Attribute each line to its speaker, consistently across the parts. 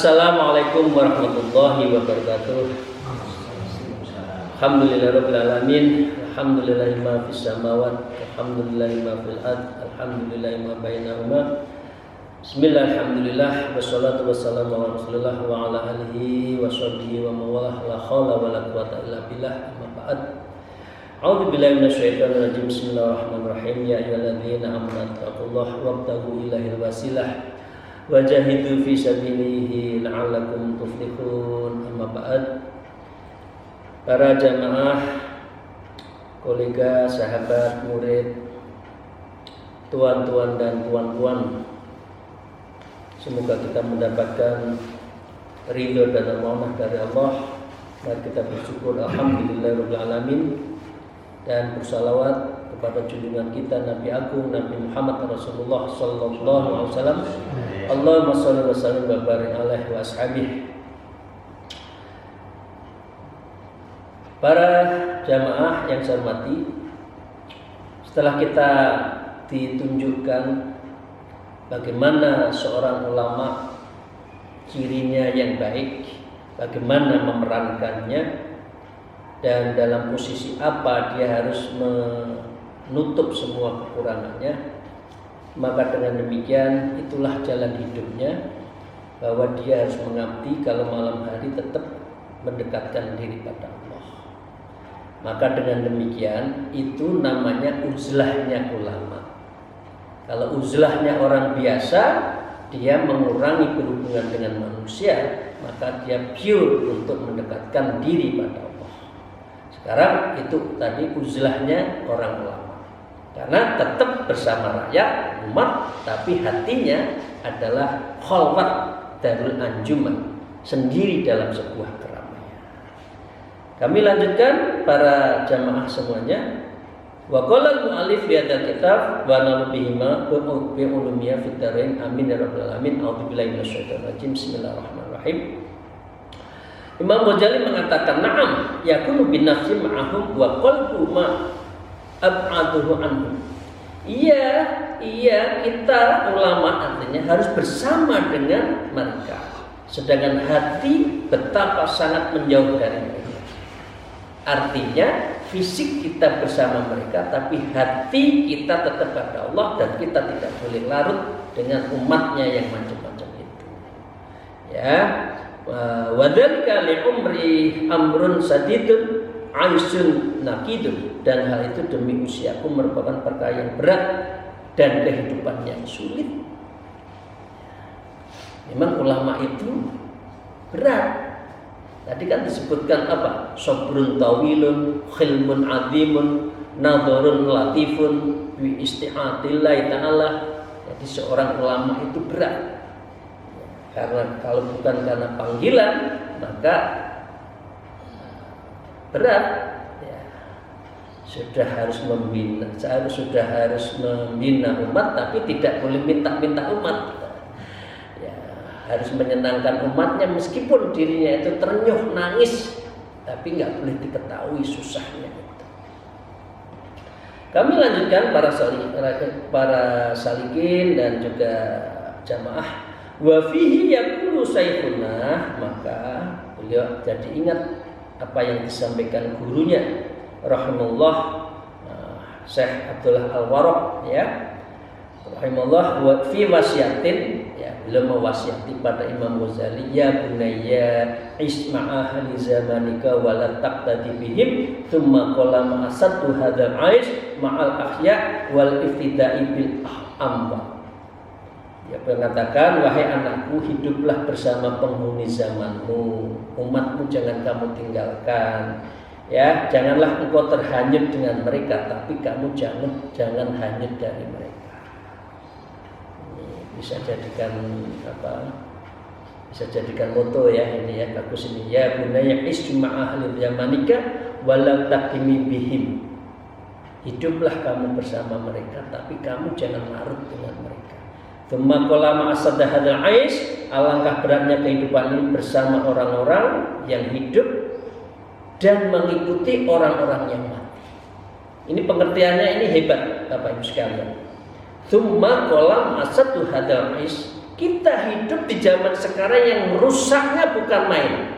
Speaker 1: Assalamualaikum warahmatullahi wabarakatuh. Alhamdulillahirabbil alamin. Alhamdulillahi ma fis samawati, alhamdulillahi ma fil ard, alhamdulillahi ma bainahuma. Bismillah, alhamdulillah, wassalatu wassalamu ala Rasulillah wa ala alihi wa sahbihi wa mawalah, la haula wa la quwata illa billah, amma ba'd. A'udzu billahi minasyaitonir rajim. Bismillahirrahmanirrahim. Ya ayyuhalladzina amanu taqullaha wabtaghu ilaihil wasilah wajahidu fi sabilihi la'allakum tuflihun. Amma ba'd. Para jamaah, kolega, sahabat, murid, tuan-tuan dan puan-puan, semoga kita mendapatkan ridho dan rahmat dari Allah. Mari kita bersyukur, alhamdulillahirabbil alamin, dan bersalawat kepada junjungan kita Nabi Agung Nabi Muhammad Rasulullah sallallahu alaihi wasallam. Allahumma shalli wa sallim wa barik alaihi wa ashabihi. Para jamaah yang saya hormati, setelah kita ditunjukkan bagaimana seorang ulama cirinya yang baik, bagaimana memerankannya, dan dalam posisi apa dia harus menutup semua kekurangannya, maka dengan demikian itulah jalan hidupnya, bahwa dia harus mengabdi kalau malam hari tetap mendekatkan diri pada Allah. Maka dengan demikian itu namanya uzlahnya ulama. Kalau uzlahnya orang biasa, dia mengurangi berhubungan dengan manusia, maka dia pure untuk mendekatkan diri pada Allah. Sekarang itu tadi uzlahnya orang ulama, karena tetap bersama rakyat umat, tapi hatinya adalah khalwat darul anjuman, sendiri dalam sebuah keramaian. Kami lanjutkan para jamaah semuanya. Wa qala al-mu'allif fi hadzal kitab wa na'udzu bihima bi ulumiyya fid dharain amin ya rabbal alamin. A'udzu billahi minasyaitonir rajim. Bismillahirrahmanirrahim. Imam Ghazali mengatakan, na'am yakunu bin nafsi ma'ahum wa qalbu ma ab'aduhu anhu. Iya, kita ulama artinya harus bersama dengan mereka, sedangkan hati betapa sangat menjauh dari mereka. Artinya fisik kita bersama mereka, tapi hati kita tetap pada Allah, dan kita tidak boleh larut dengan umatnya yang macam-macam itu. Ya, wadzalika li umri amrun sadidun aisun nakidun, dan hal itu demi usiaku merupakan perkara yang berat dan kehidupan yang sulit. Memang ulama itu berat. Tadi kan disebutkan apa? Sabrun tawilun, khilmun azimun, nadharun latifun, bi isti'atillahi ta'ala. Jadi seorang ulama itu berat. Karena kalau bukan karena panggilan, maka berat. Ya. Sudah harus membina umat, tapi tidak boleh minta-minta umat. Harus menyenangkan umatnya meskipun dirinya itu terenyuh nangis, tapi nggak boleh diketahui susahnya itu. Kami lanjutkan para salikin dan juga jamaah. Wa fihi yaqulu saykhuna, maka beliau jadi ingat apa yang disampaikan gurunya rahimahullah, Syekh Abdullah Al-Warraq, ya, rahimahullah, wa fi wasiyatin, ya, beliau mewasiati pada Imam Ghazali, ya bunayya isma'a ahli zamanika wa la taqtadi bihim thumma qala ma'asatu hadzal aish ma'al ahya wal iftida'i bil amwat. Dia mengatakan, wahai anakku, hiduplah bersama penghuni zamanmu, umatmu jangan kamu tinggalkan. Ya, janganlah engkau terhanyut dengan mereka, tapi kamu jangan hanyut dari mereka. Bisa jadikan moto ya ini ya, bagus ini, ya bunaya isma ahli zamanika walau taqimi bihim. Hiduplah kamu bersama mereka, tapi kamu jangan larut dengan mereka. Tsumma qala ma'asad hadzal aish, alangkah beratnya kehidupan ini bersama orang-orang yang hidup dan mengikuti orang-orang yang mati. Ini pengertiannya, ini hebat Bapak Ibu sekalian. Tsumma qala ma'asad hadzal aish, Kita hidup di zaman sekarang yang rusaknya bukan main.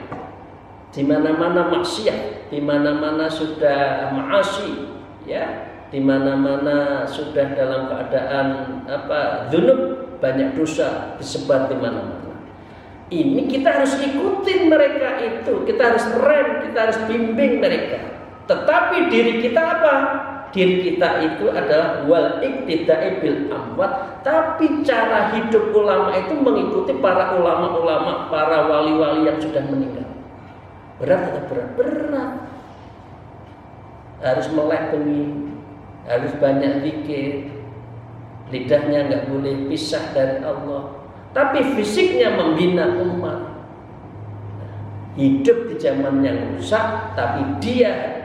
Speaker 1: Di mana-mana maksiat, di mana-mana sudah maasi, ya, di mana-mana sudah dalam keadaan dzunub, banyak dosa disebar di mana-mana. Ini kita harus ikutin mereka itu, kita harus rem, kita harus bimbing mereka. Tetapi diri kita apa? Diri kita itu adalah wal iktida'i bil amwat, tapi cara hidup ulama itu mengikuti para ulama-ulama, para wali-wali yang sudah meninggal. Berat atau berat? Berat. Harus melek bengi, harus banyak zikir, lidahnya nggak boleh pisah dari Allah, tapi fisiknya membina umat. Hidup di zaman yang rusak, tapi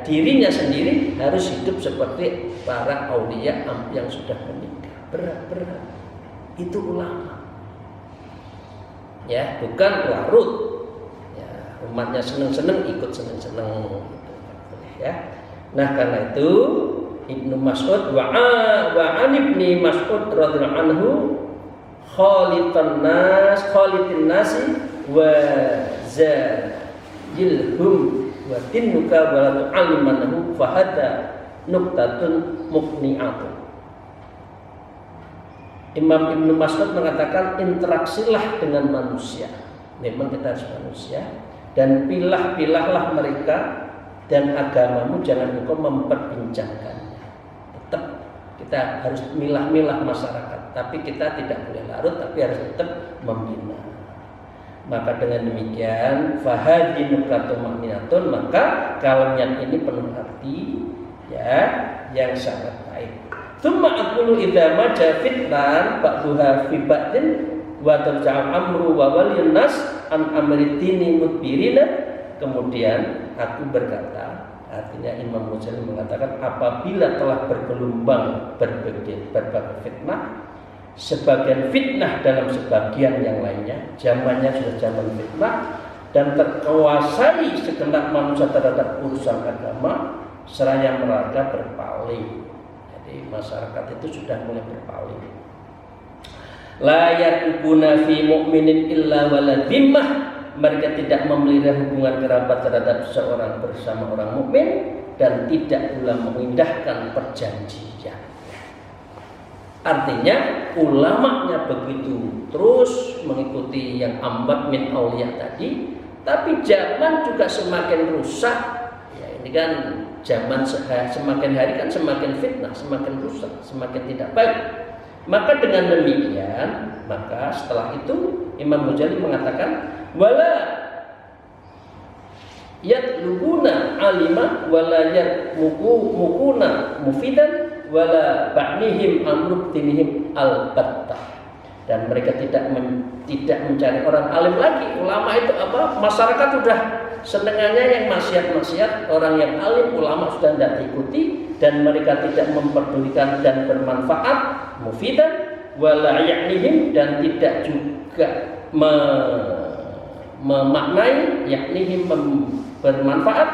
Speaker 1: dirinya sendiri harus hidup seperti para aulia yang sudah meninggal. Berat. Itu ulama. Ya, bukan larut. Ya, umatnya seneng-seneng ikut seneng-seneng. Ya. Nah, karena itu Ibnu Mas'ud wa Ibnu Mas'ud radhiyallahu anhu khalitin nasi wa zajilhum wa tinnuka wa la tu'allimanhu fa hadha nuqtatun muqni'atun. Imam Ibnu Mas'ud mengatakan, interaksilah dengan manusia. Memang kita harus manusia, dan pilahlah mereka, dan agamamu jangan engkau memperbincangkannya. Tetap kita harus milah-milah masyarakat, tapi kita tidak boleh larut, tapi harus tetap membina. Maka dengan demikian fahadi nuqtatun muqni'atun, maka kalimat ini penuh arti, ya, yang sangat baik. Tsumma aqulu idza maja fitnan ba'duha fi ba'din wa tarja'u amru wa waliyun nas an amritini mudbirina. Kemudian aku berkata, artinya Imam Muzani mengatakan, apabila telah bergelombang berbagai fitnah, sebagian fitnah dalam sebagian yang lainnya, zamannya sudah zaman fitnah, dan terkuasai segenap manusia terhadap urusan agama, seraya mereka berpaling. Jadi masyarakat itu sudah mulai berpaling. La yakubuna fi mu'minin illa waladhimmah, mereka tidak memelihara hubungan kerabat terhadap seorang bersama orang mukmin, dan tidak pula mengindahkan perjanjian. Artinya ulamanya begitu terus mengikuti yang ambat min aulia tadi, tapi zaman juga semakin rusak. Ya, ini kan zaman semakin hari kan semakin fitnah, semakin rusak, semakin tidak baik. Maka dengan demikian, maka setelah itu Imam Ghazali mengatakan, wala yatlubuna alima wala yatmukuna mufidan wala ba'nihim amrubtinihim albattah. Dan mereka tidak mencari orang alim lagi. Ulama itu apa? Masyarakat sudah senengannya yang maksiat-maksiat, orang yang alim ulama sudah tidak diikuti, dan mereka tidak memperdulikan dan bermanfaat mufidan wala ya'nihim, dan tidak juga memaknai yaknihim bermanfaat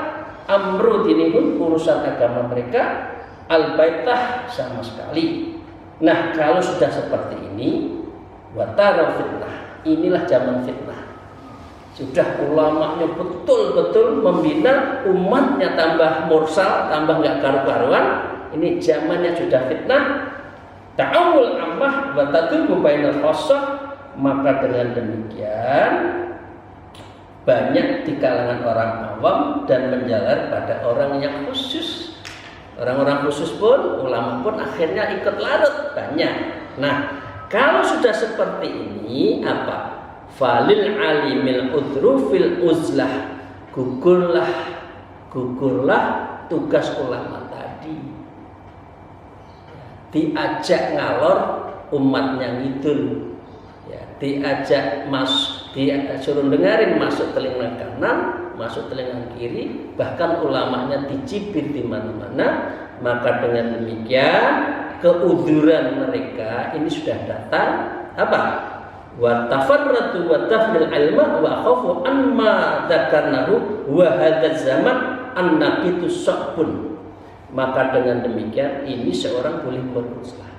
Speaker 1: amrudinihum urusan agama mereka al-baitah sama sekali. Nah, kalau sudah seperti ini, watara fitnah, inilah zaman fitnah. Sudah ulamanya betul-betul membina, umatnya tambah mursal, tambah nggak karu-karuan. Ini zamannya sudah fitnah. Ta'awul ammah wa tatubu bainal khassah, maka dengan demikian banyak di kalangan orang awam dan menjalar pada orang yang khusus. Orang-orang khusus pun, ulama pun akhirnya ikut larut banyak. Nah, kalau sudah seperti ini, apa? Falil alimil udru fil uzlah, gugurlah tugas ulama tadi. Diajak ngalor, umatnya ngidul. Ya, diajak suruh dengerin, masuk telinga kanan, masuk telinga kiri, bahkan ulamanya dicibir di mana-mana. Maka dengan demikian keuduran mereka ini sudah datang apa? Wa tafarratu wa tafnil ilma wa khafu amma dzakarnahu wa hadzal zaman annaqitu sabun. Maka dengan demikian ini seorang boleh beruslah.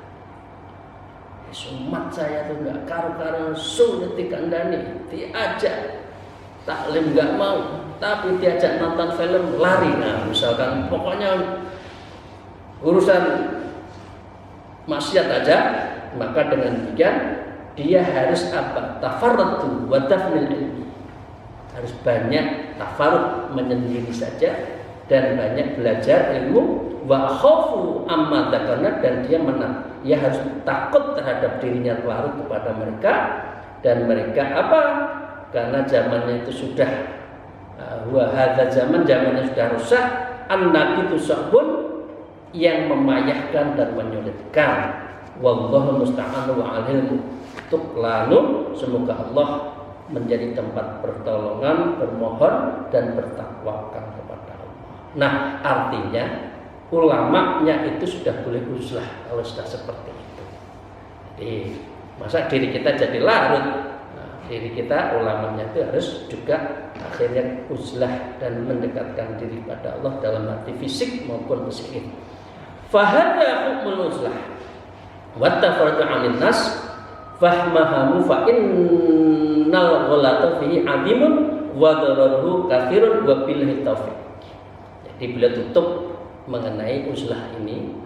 Speaker 1: Umat saya tuh nggak karu-karuan sulit dikandani, diajak taklim nggak mau, tapi diajak nonton film lari. Nah, misalkan pokoknya urusan maksiat aja, maka dengan demikian dia harus apa? Tafarrutu wa tafnil ilmi. Harus banyak tafarrut, menyendiri saja, dan banyak belajar ilmu. Wa khaufu amma dzakarna, dan dia harus takut terhadap dirinya larut kepada mereka, dan mereka apa? Karena zamannya itu sudah wa hadza zamannya sudah rusak, an-nabi itu sabun yang memayahkan dan menyulitkan. Wallahu musta'an wa alilmu tuklanun. Semoga Allah menjadi tempat pertolongan, bermohon dan bertakwakal kepada Allah. Nah, artinya ulamanya itu sudah boleh uzlah kalau sudah seperti itu. Jadi masa diri kita jadi larut? Nah, diri kita ulamanya itu harus juga akhirnya uzlah dan mendekatkan diri pada Allah dalam arti fisik maupun psikis. Fahada hukmul uzlah wa tafarruju 'anil nas fahmahamu fa innal ghalata fihi 'azimun wa dararuhu katsirun wa billahi taufiq. Jadi beliau tutup mengenai uzlah ini.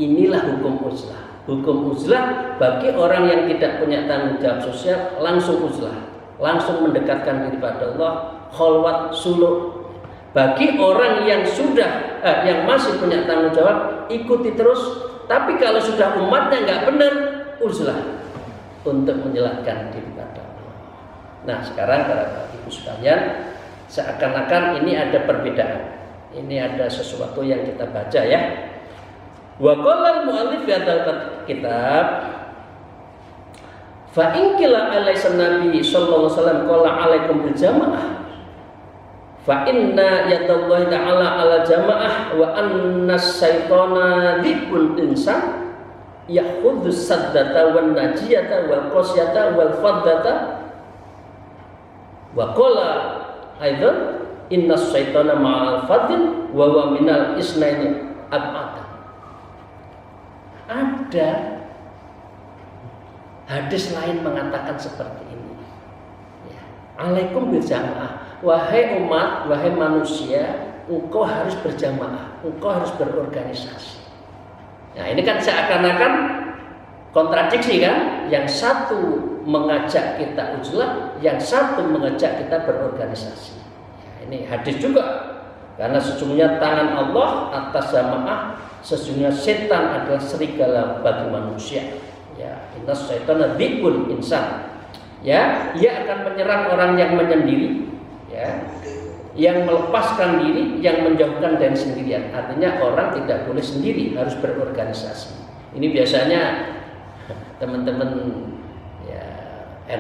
Speaker 1: Inilah hukum uzlah. Hukum uzlah bagi orang yang tidak punya tanggung jawab sosial, langsung uzlah, langsung mendekatkan diri pada Allah, khalwat suluk. Bagi orang yang sudah yang masih punya tanggung jawab, ikuti terus. Tapi kalau sudah umatnya nggak benar, uzlah untuk menjelaskan diri pada Allah. Nah, sekarang para ibu sekalian, seakan-akan ini ada perbedaan. Ini ada sesuatu yang kita baca ya. Wa qala al-mu'allif fi hadzal kitab fa in qila alaihi nabi sallallahu alaihi wasallam qala alaikum bil jamaah fa inna yadallahi ta'ala ala jamaah wa anna syaitana dhibun insan yakhudhu saddata wan najiyata wal qasyata wal faddata wa qala aidan inna syaitana ma'al fadil wa wa minal isnaini ab'ad. Ada hadis lain mengatakan seperti ini ya. Alaikum bil jamaah, wahai umat, wahai manusia, engkau harus berjamaah, engkau harus berorganisasi. Nah, ini kan seakan-akan kontradiksi kan? Yang satu mengajak kita uzlah, yang satu mengajak kita berorganisasi. Ini hadis juga, karena sesungguhnya tangan Allah atas jamaah, sesungguhnya setan adalah serigala bagi manusia. Ya, inna syaitana dzibun insan. Ya, ia akan menyerang orang yang menyendiri, ya, yang melepaskan diri, yang menjauhkan dari sendirian. Artinya orang tidak boleh sendiri, harus berorganisasi. Ini biasanya teman-teman ya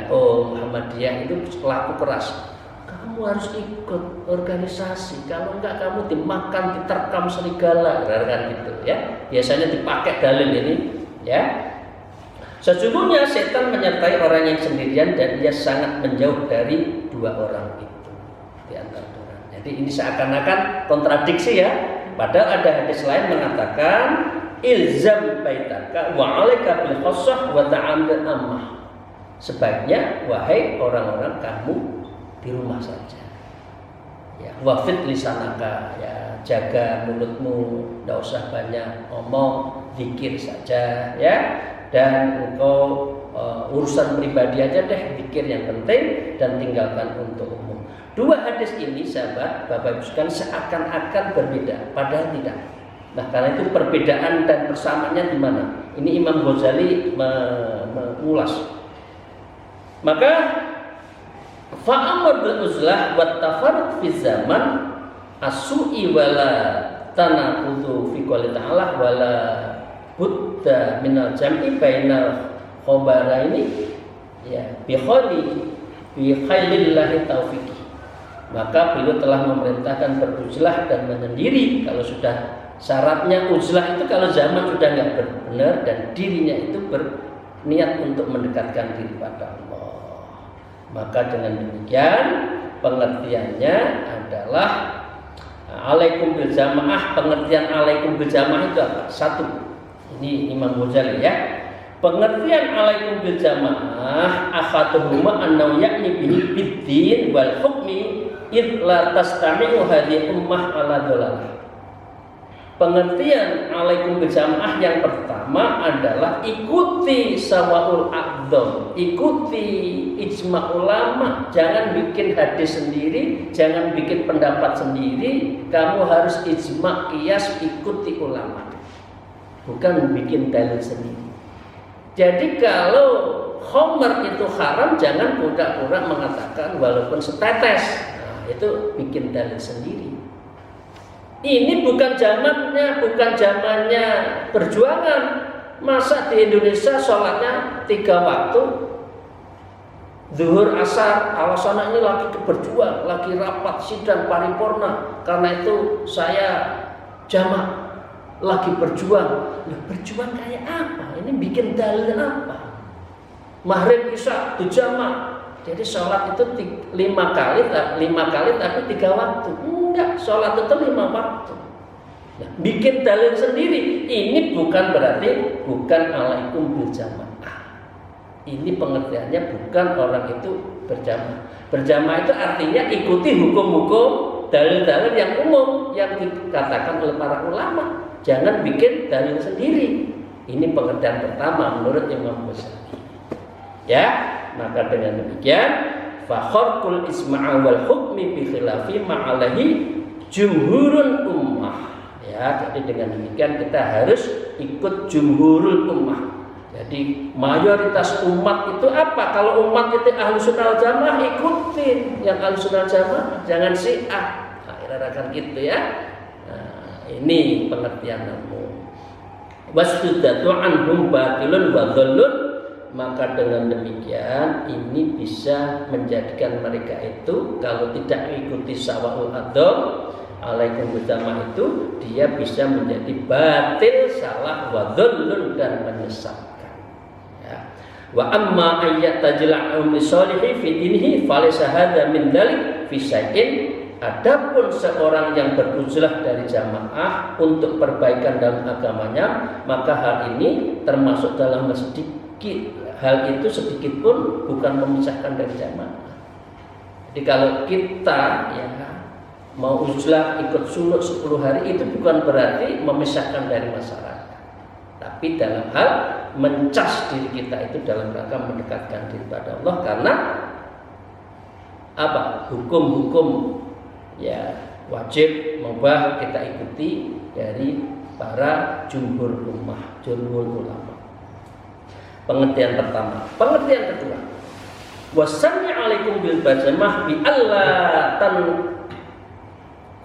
Speaker 1: NU Muhammadiyah itu pelaku keras. Kamu harus ikut organisasi, kalau enggak kamu dimakan, diterkam serigala, kan gitu ya. Biasanya dipakai dalil ini, ya. Sesungguhnya setan menyertai orang yang sendirian dan ia sangat menjauh dari dua orang itu di antara orang. Jadi ini seakan-akan kontradiksi ya. Padahal ada hadis lain mengatakan ilzam baitaka wa 'alaika bil khassah wa ta'amul ammah. Sebaiknya wahai orang-orang kamu di rumah saja. Ya, wafid lisanaka, ya, jaga mulutmu, tidak usah banyak ngomong, zikir saja, ya. Dan engkau urusan pribadi aja deh, zikir yang penting dan tinggalkan untuk umum. Dua hadis ini, sahabat, Bapak Ibu sekalian, seakan-akan berbeda, padahal tidak. Nah, karena itu perbedaan dan persamaannya di mana? Ini Imam Ghazali mengulas. Maka fa'amr bil uzlah wa tafarruq fi zaman as-su'i wala tanaqudu fi qouli ta'ala wala budda minal jam'i bainal khabaraini ya bi khailillahi taufiqi. Maka beliau telah memerintahkan beruzlah dan menyendiri. Kalau sudah syaratnya uzlah itu kalau zaman sudah nggak benar dan dirinya itu berniat untuk mendekatkan diri pada Allah. Maka dengan demikian pengertiannya adalah alaikum bil jamaah. Pengertian alaikum bil jamaah itu apa? Satu, ini Imam Ghazali ya. Pengertian alaikum bil jamaah akhatuhuma annahu yakni bihi biddin wal hukmi id la tastami'u hadhihi ummah ala dhalalah. Pengertian alaikum bil jamaah yang pertama adalah ikuti sawaul a'dham, ikuti ijma ulama, jangan bikin hadis sendiri, jangan bikin pendapat sendiri, kamu harus ijma qiyas ikuti ulama. Bukan bikin dalil sendiri. Jadi kalau khamr itu haram, jangan pura-pura mengatakan walaupun setetes. Nah, itu bikin dalil sendiri. Ini bukan zamannya perjuangan. Masa di Indonesia sholatnya 3 waktu, zuhur, asar, awasana ini lagi berjuang, lagi rapat sidang paripurna. Karena itu saya jamak. Lagi berjuang. Berjuang kayak apa? Ini bikin dalil apa? Maghrib isya dijamak. Jadi sholat itu 5 kali tapi 3 waktu. Enggak, sholat itu 5 waktu. Nah, bikin dalil sendiri. Ini bukan berarti bukan alaikum bil jamaah. Ini pengertiannya bukan orang itu berjamaah. Berjamaah itu artinya ikuti hukum-hukum dalil-dalil yang umum yang dikatakan oleh para ulama. Jangan bikin dalil sendiri. Ini pengertian pertama menurut Imam Ghazali. Ya, maka dengan demikian fa kharqul isma'a wal hukmi bi khilafi ma'alahi jumhurul ummah. Ya, jadi dengan demikian kita harus ikut jumhurul ummah. Jadi mayoritas umat itu apa? Kalau umat itu Ahlussunnah wal Jamaah, ikutin yang Ahlussunnah wal Jamaah, jangan Syiah. Nah, kira-kira gitu ya. Ini pengertian umum. Wasdudatu anhum batilun wa dhallun, maka dengan demikian ini bisa menjadikan mereka itu kalau tidak mengikuti sawaul adab alaikum bidamah itu dia bisa menjadi batil, salah, wa dhallun dan menyesatkan. Ya. Wa amma ayyat tajla'um lisalihi fi dinihi falaysa hadza min dzalik fi syai'in. Adapun seorang yang beruzlah dari jamaah untuk perbaikan dalam agamanya, maka hal ini termasuk dalam sedikit. Hal itu sedikit pun bukan memisahkan dari jamaah. Jadi kalau kita ya mau uzlah ikut suluk 10 hari itu bukan berarti memisahkan dari masyarakat. Tapi dalam hal mencas diri kita itu dalam rangka mendekatkan diri pada Allah, karena apa? Hukum-hukum ya wajib mubah kita ikuti dari para jumhur ulama. Pengertian pertama. Pengertian kedua, wasanni alaikum bil bajamah bi alla tan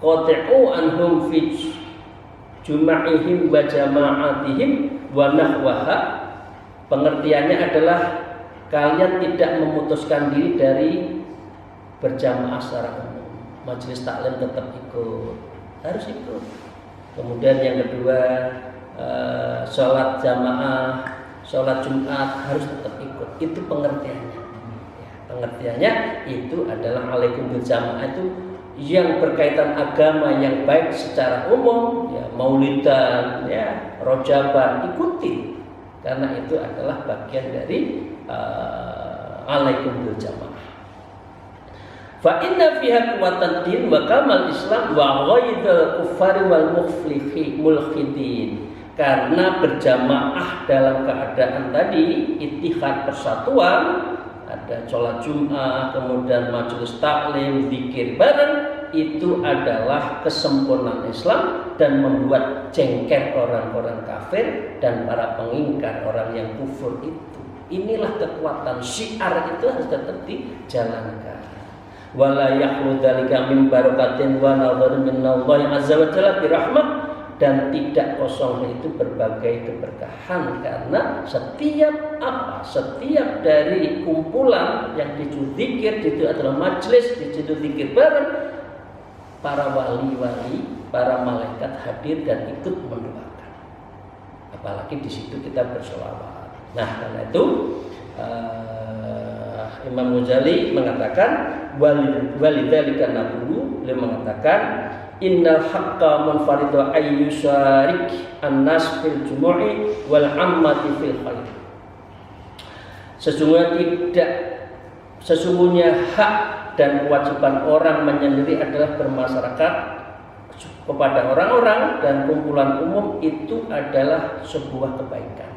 Speaker 1: qati'u anhum fi juma'ihim wa jama'atihim wa nahwaha. Pengertiannya adalah kalian tidak memutuskan diri dari berjamaah secara umum. Majelis taklim tetap ikut, harus ikut. Kemudian yang kedua, sholat jamaah, sholat Jumat harus tetap ikut. Itu pengertiannya. Pengertiannya itu adalah alaikum bil jamaah itu yang berkaitan agama yang baik secara umum, ya maulidan, ya rojaban, ikuti. Karena itu adalah bagian dari alaikum bil jamaah. Fa inna fiha quwwatan din wa kamal Islam wa ghaidul kuffari wal mulhidin. Karena berjamaah dalam keadaan tadi ittihad persatuan, ada sholat Jumat, kemudian majelis taklim, zikir bareng, itu adalah kesempurnaan Islam dan membuat jengkel orang-orang kafir dan para pengingkar orang yang kufur itu. Inilah kekuatan syiar itu harus tetap dijalankan. Wala yakhlu dzalika min barakatin wa nadharin min Allah azza wa jalla birahmah, dan tidak kosong itu berbagai keberkahan, karena setiap dari kumpulan yang dituju zikir itu adalah majelis dituju zikir bareng, para wali-wali, para malaikat hadir dan ikut mendoakan. Apalagi di situ kita bersolawat. Nah, karena itu Imam Ghazali mengatakan walidzalika naqulu, beliau mengatakan innal haqqa munfaridu ayyusharik an-nas fil jumu'i wal ammati fil khair. Sesungguhnya hak dan kewajiban orang menyendiri adalah bermasyarakat kepada orang-orang dan kumpulan umum itu adalah sebuah kebaikan.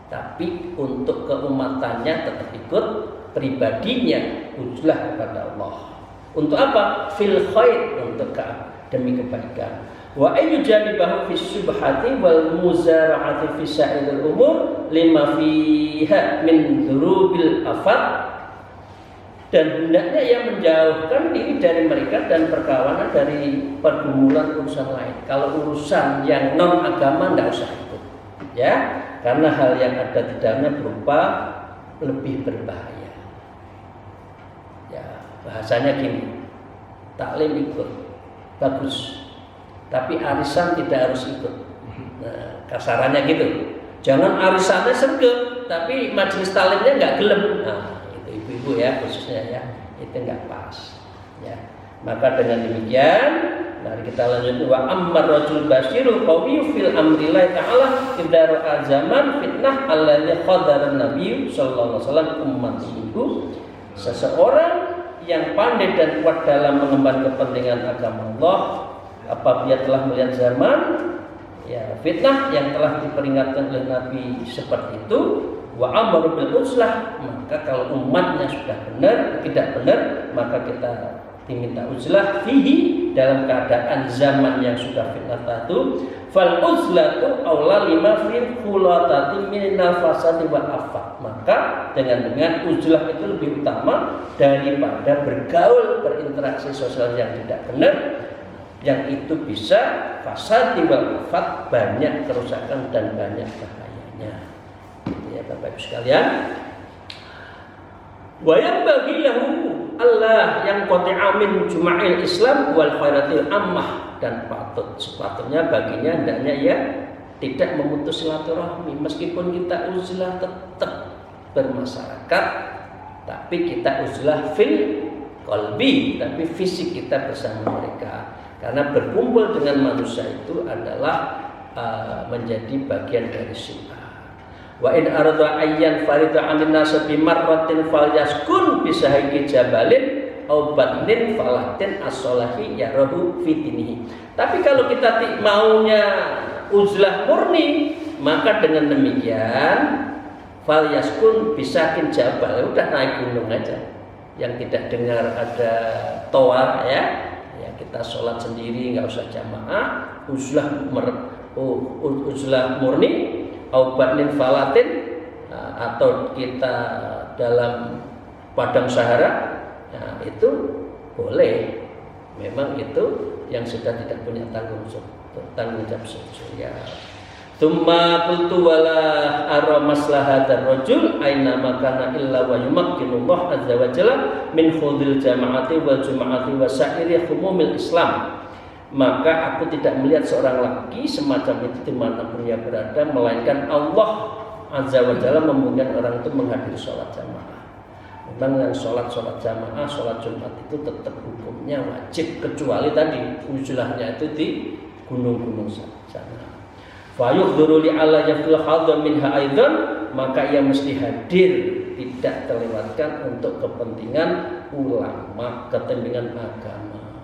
Speaker 1: Tapi untuk keumatannya tetap ikut, pribadinya ujlah kepada Allah. Untuk apa? Fil khair, untuk demi kebaikan. Wa ayyujanibahu fi syubhati wal muzara'ati fi sa'ilil umur lima fiha min dzurubil afat. Dan hendaknya ia menjauhkan diri dari mereka dan perkawanan dari pergumulan urusan lain. Kalau urusan yang non agama tidak usah ikut, ya, karena hal yang ada di dalamnya berupa lebih berbahaya. Ya, bahasanya gini, taklim ikut, bagus, tapi arisan tidak harus ikut. Nah, kasarannya gitu. Jangan arisannya sergap, tapi majelis taklimnya nggak gelem. Nah, ibu-ibu ya khususnya ya, itu enggak pas ya. Maka dengan demikian mari kita lanjut. Wa ammar rajul basyirul qawiyyu fil amrillah ta'ala idza ra'a zaman fitnah alladzi qadara nabi sallallahu alaihi wasallam ummatihi. Seseorang yang pandai dan kuat dalam mengemban kepentingan agama Allah apabila telah melihat zaman ya fitnah yang telah diperingatkan oleh Nabi seperti itu, wa amru bil uzlah, maka kalau umatnya sudah benar, tidak benar, maka kita diminta uzlah fihi dalam keadaan zaman yang sudah fitnah tatu. Fal uzlatu aula lima fi khulatati min nafasati wal afat. Maka dengan uzlah itu lebih utama daripada bergaul, berinteraksi sosial yang tidak benar, yang itu bisa fasadi wal afat, banyak kerusakan dan banyak bahayanya. Ya Bapak Ibu sekalian, wa yanbaghi lahu Allah yang qati'a min juma'il Islam wal khairatil ammah, dan sepatutnya baginya hendaknya ya tidak memutus silaturahmi meskipun kita uzlah tetap bermasyarakat, tapi kita uzlah fil qalbi, tapi fisik kita bersama mereka, karena berkumpul dengan manusia itu adalah menjadi bagian dari sunnah. Wa in arada ayyan farida 'anil nas bi marratin falyaskun bisahiqi jabalin aw batnin falatin as-salahi yarahu fitinihi. Tapi kalau kita maunya uzlah murni, maka dengan demikian falyaskun bisahiqi jabal, udah naik gunung aja. Yang tidak dengar ada toa ya kita sholat sendiri, nggak usah jamaah. Uzlah murni aubatnin falatin, atau kita dalam padang sahara, nah, itu boleh. Memang itu yang sudah tidak punya tanggung jawab sosial. Tsumma qultu wala ara maslahatar rajul aina makana illa wa yumakkinullah azza wa jalla min khudil jama'ati wal juma'ati wa sa'iri humumil Islam. Maka aku tidak melihat seorang laki semacam itu dimanapun ia berada, melainkan Allah azza wa jalla memungkinkan orang itu menghadiri sholat jamaah. Memang yang sholat jamaah, sholat Jumat itu tetap hukumnya wajib, kecuali tadi uzlahnya itu di gunung-gunung sana. Fayuhduru li alla yafil hadha minha aidan, maka ia mesti hadir, tidak terlewatkan untuk kepentingan ulama, kepentingan agama.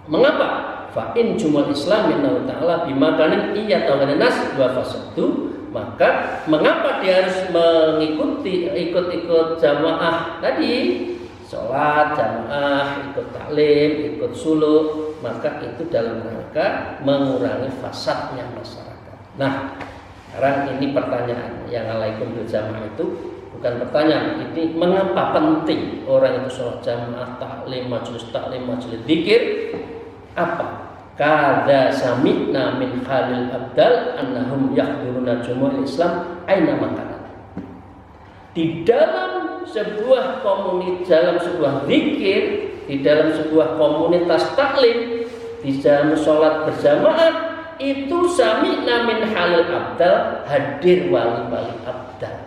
Speaker 1: Mengapa? Fa in jumal Islam innahu ta'ala bimakanin iya tawanan nas wa fasadu. Maka mengapa dia harus mengikuti ikut jamaah tadi, sholat jamaah, ikut taklim, ikut suluk? Maka itu dalam rangka mengurangi fasadnya masyarakat. Nah, sekarang ini pertanyaan yang alaikum bil jamaah itu bukan pertanyaan, ini mengapa penting orang itu sholat jamaah, taklim, majelis dzikir? Apa? Kada sami'na min khalil abdal annahum yahduruna jumu'il Islam aina makanan. Di dalam sebuah komunitas, dalam sebuah zikir, di dalam sebuah komunitas taklim, di dalam sholat berjamaah, itu sami'na min khalil abdal, hadir wali-wali abdal.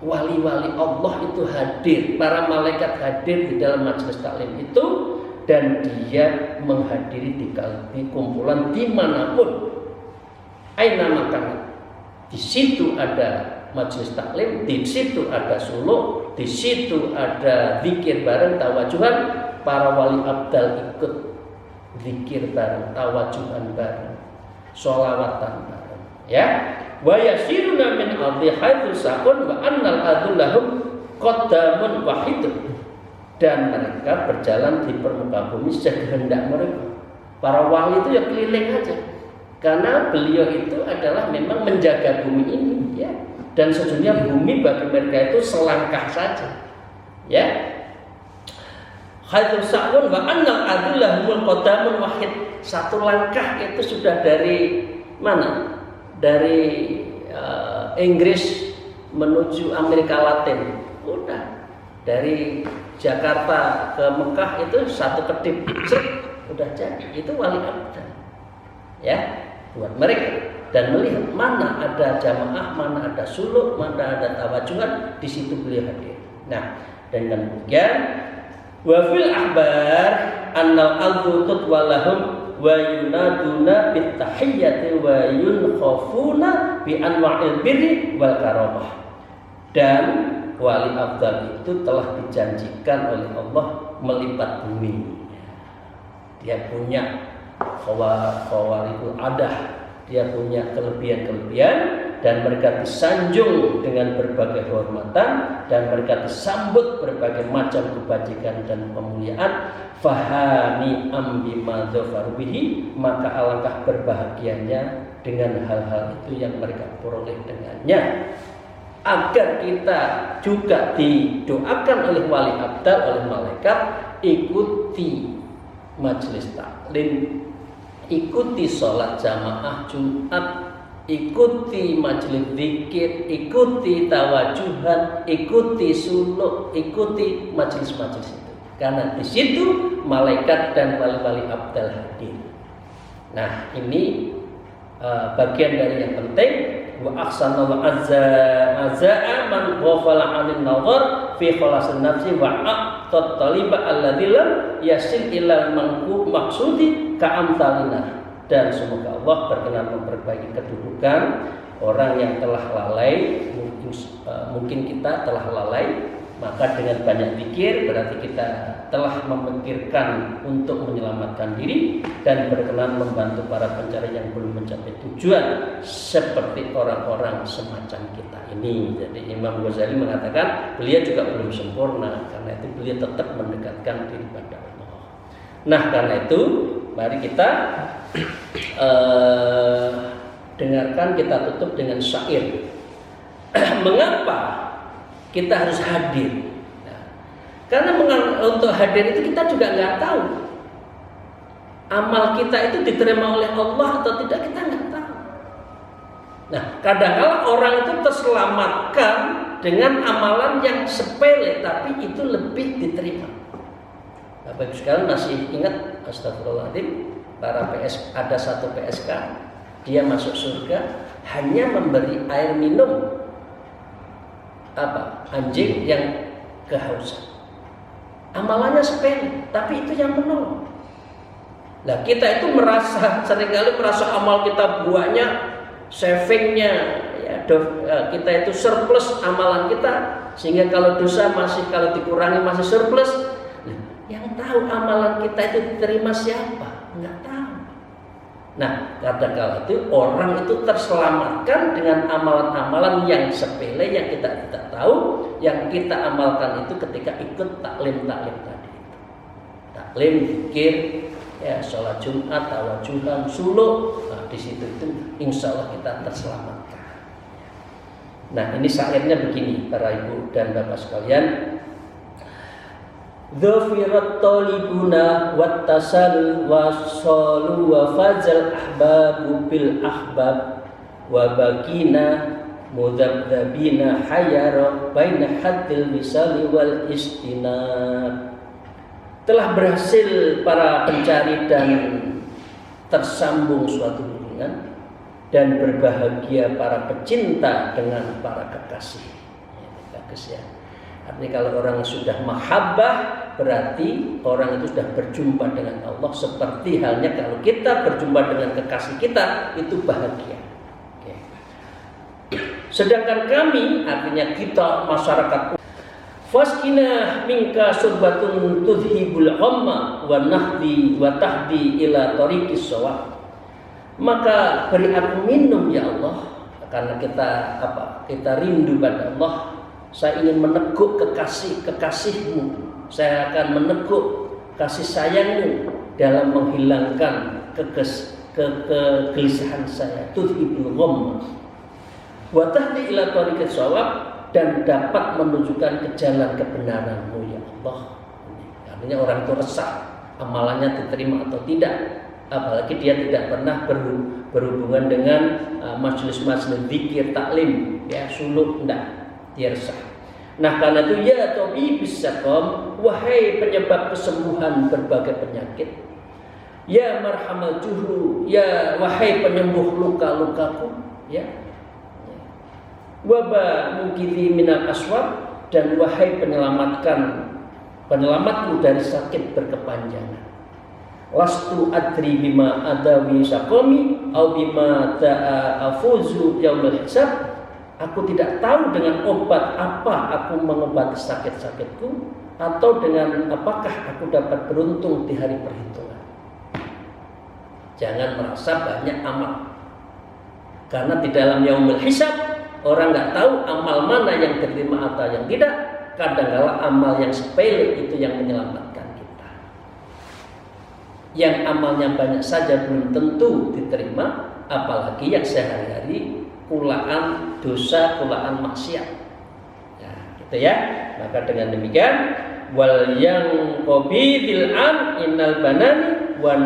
Speaker 1: Wali-wali Allah itu hadir, para malaikat hadir di dalam majelis taklim itu, dan dia menghadiri di kumpulan dimanapun. Aina makanan, Di situ ada majelis taklim, di situ ada suluk, di situ ada zikir bareng, tawajuhan. Para wali abdal ikut zikir bareng, tawajuhan bareng, sholawatan bareng. Ya, wa yasiruna min ardi haitsu sa'un wa annal adulahum qaddamun wahidun. Dan mereka berjalan di permukaan bumi sekehendak mereka. Para wali itu ya keliling aja, karena beliau itu adalah memang menjaga bumi ini, ya. Dan sejujurnya bumi bagi mereka itu selangkah saja, ya. Haitsu sa'un wa annal adulahum qaddamun wahid. Satu langkah itu sudah dari mana? Dari Inggris menuju Amerika Latin. Udah. Dari Jakarta ke Mekah itu satu kedip, udah jadi. Itu wali abdal, ya, buat mereka. Dan melihat mana ada jamaah, mana ada suluk, mana ada tawajuhan, di situ beliau hadir. Nah, dengan demikian, wa fil ahbar annal aldu tutwalahum wa yunaduna bit tahiyyati wa yunkhafuna bi anwa'il birri wal karamah. Dan wali abdal itu telah dijanjikan oleh Allah melipat bumi. Dia punya khawarikul adah, dia punya kelebihan-kelebihan, dan mereka disanjung dengan berbagai kehormatan, dan mereka disambut berbagai macam kebajikan dan pemuliaan. Fahami ambima dhafaru bihi, maka alangkah berbahagianya dengan hal-hal itu yang mereka peroleh dengannya. Agar kita juga didoakan oleh wali abdal, oleh malaikat, ikuti majelis taklim, ikuti sholat jamaah Jumat, ikuti majelis zikir, ikuti tawajuhan, ikuti suluk, ikuti majelis-majelis itu. Karena di situ malaikat dan wali-wali abdal hadir. Nah, ini bagian dari yang penting. Wa ahsana wa azza'a man ghafala 'anil nazar fi khalasin nafsi wa aqtat taliba alladzi lam yasil ila maqsudi ka'amtalina. Dan semoga Allah berkenan memperbaiki kedudukan orang yang telah lalai. Mungkin kita telah lalai, maka dengan banyak zikir berarti kita telah memikirkan untuk menyelamatkan diri dan berkenan membantu para pencari yang belum mencapai tujuan seperti orang-orang semacam kita ini. Jadi Imam Ghazali mengatakan beliau juga belum sempurna, karena itu beliau tetap mendekatkan diri pada Allah. Nah, karena itu mari kita dengarkan, kita tutup dengan syair. Mengapa kita harus hadir? Karena untuk hadir itu kita juga nggak tahu amal kita itu diterima oleh Allah atau tidak, kita nggak tahu. Nah, kadang-kala orang itu terselamatkan dengan amalan yang sepele, tapi itu lebih diterima. Bapak Ibu sekalian masih ingat, astagfirullahaladzim, ada satu PSK, dia masuk surga hanya memberi air minum anjing yang kehausan. Amalannya sepele, tapi itu yang menolong. Nah, kita itu seringkali merasa amal kita banyak, savingnya, ya, kita itu surplus amalan kita, sehingga kalau dosa kalau dikurangi masih surplus. Nah, yang tahu amalan kita itu diterima siapa? Enggak tahu. Nah, kadang-kala itu orang itu terselamatkan dengan amalan-amalan yang sepele yang kita tidak tahu, yang kita amalkan itu ketika ikut taklim-taklim tadi. Taklim, zikir, ya, sholat Jumat, tawajuhan, suluk. Nah, di situ itu insya Allah kita terselamatkan. Nah, ini syairnya begini, para ibu dan bapak sekalian. Dhafirat talibuna wattasal wasalu wa fazal ahbabu bil ahbab wa bakina mudhabdhabina hayara baina haddil misali wal istinab. Telah berhasil para pencari dan tersambung suatu hubungan, dan berbahagia para pecinta dengan para kekasih. Bagus ya. Artinya kalau orang sudah mahabbah, berarti orang itu sudah berjumpa dengan Allah. Seperti halnya kalau kita berjumpa dengan kekasih kita, itu bahagia. Sedangkan kami, artinya kita masyarakat, faskina minka surbatun tudhibul ghamma wa nahdi wa tahdi ila tariqis shawab. Maka beri aku minum ya Allah, karena kita rindu pada Allah. Saya ingin meneguk kekasih-kekasihmu. Saya akan meneguk kasih sayangmu dalam menghilangkan kegelisahan saya. Tudhibul ghamma wa tahdi ila tariqis shawab, dan dapat menunjukkan ke jalan kebenaranmu ya Allah. Artinya orang itu resah amalannya diterima atau tidak, apalagi dia tidak pernah berhubungan dengan majelis-majelis zikir, taklim, ya suluk, enggak, dia resah. Nah karena itu ya tabibis saqam, wahai penyebab kesembuhan berbagai penyakit, ya marhamal juhu, ya wahai penyembuh luka-lukaku, ya waba mungkiri minal aswab, dan wahai penyelamatku dari sakit berkepanjangan. Lastu adri bima adawi saqami au bima ta'afuzu yaumil hisab. Aku tidak tahu dengan obat apa aku mengobati sakit-sakitku, atau dengan apakah aku dapat beruntung di hari perhitungan. Jangan merasa banyak amal, karena di dalam yaumil hisab orang nggak tahu amal mana yang diterima atau yang tidak. Kadang-kala amal yang sepele itu yang menyelamatkan kita. Yang amalnya banyak saja belum tentu diterima, apalagi yang sehari-hari kulaan dosa, kulaan maksiat. Nah, gitu ya. Maka dengan demikian, wal yang qabidil an innal banani wa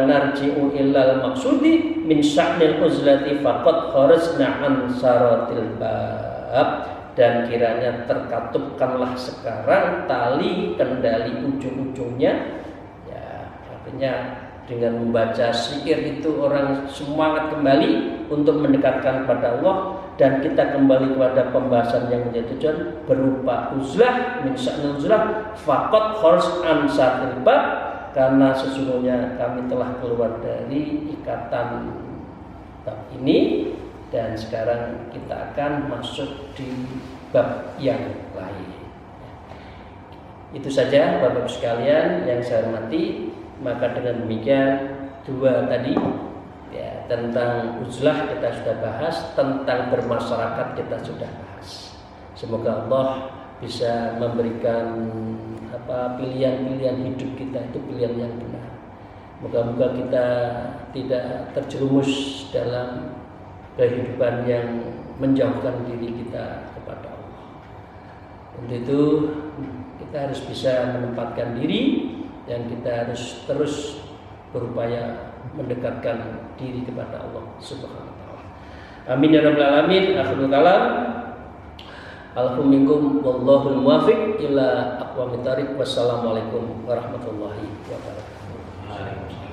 Speaker 1: narji'u illal maqsudi min sya'nil uzlati faqad kharajna an saratil bab. Dan kiranya terkatupkanlah sekarang tali kendali ujung-ujungnya, ya, artinya dengan membaca syair itu orang semangat kembali untuk mendekatkan pada Allah, dan kita kembali kepada pembahasan yang menjadi tujuan berupa uzlah min sya'nil uzlah faqad kharajna an saratil bab, karena sesungguhnya kami telah keluar dari ikatan bab ini, dan sekarang kita akan masuk di bab yang lain. Itu saja Bapak-Ibu sekalian yang saya hormati. Maka dengan demikian dua tadi, ya, tentang uzlah kita sudah bahas, tentang bermasyarakat kita sudah bahas. Semoga Allah bisa memberikan pilihan-pilihan hidup kita itu pilihan yang benar. Moga-moga kita tidak terjerumus dalam kehidupan yang menjauhkan diri kita kepada Allah. Untuk itu kita harus bisa menempatkan diri, dan kita harus terus berupaya mendekatkan diri kepada Allah Subhanahu wa taala. Amin ya rabbal alamin. Akhirul kalam. Alhamdulillah wallahul muwaffiq ila aqwamit thariq. Wassalamualaikum warahmatullahi wabarakatuh.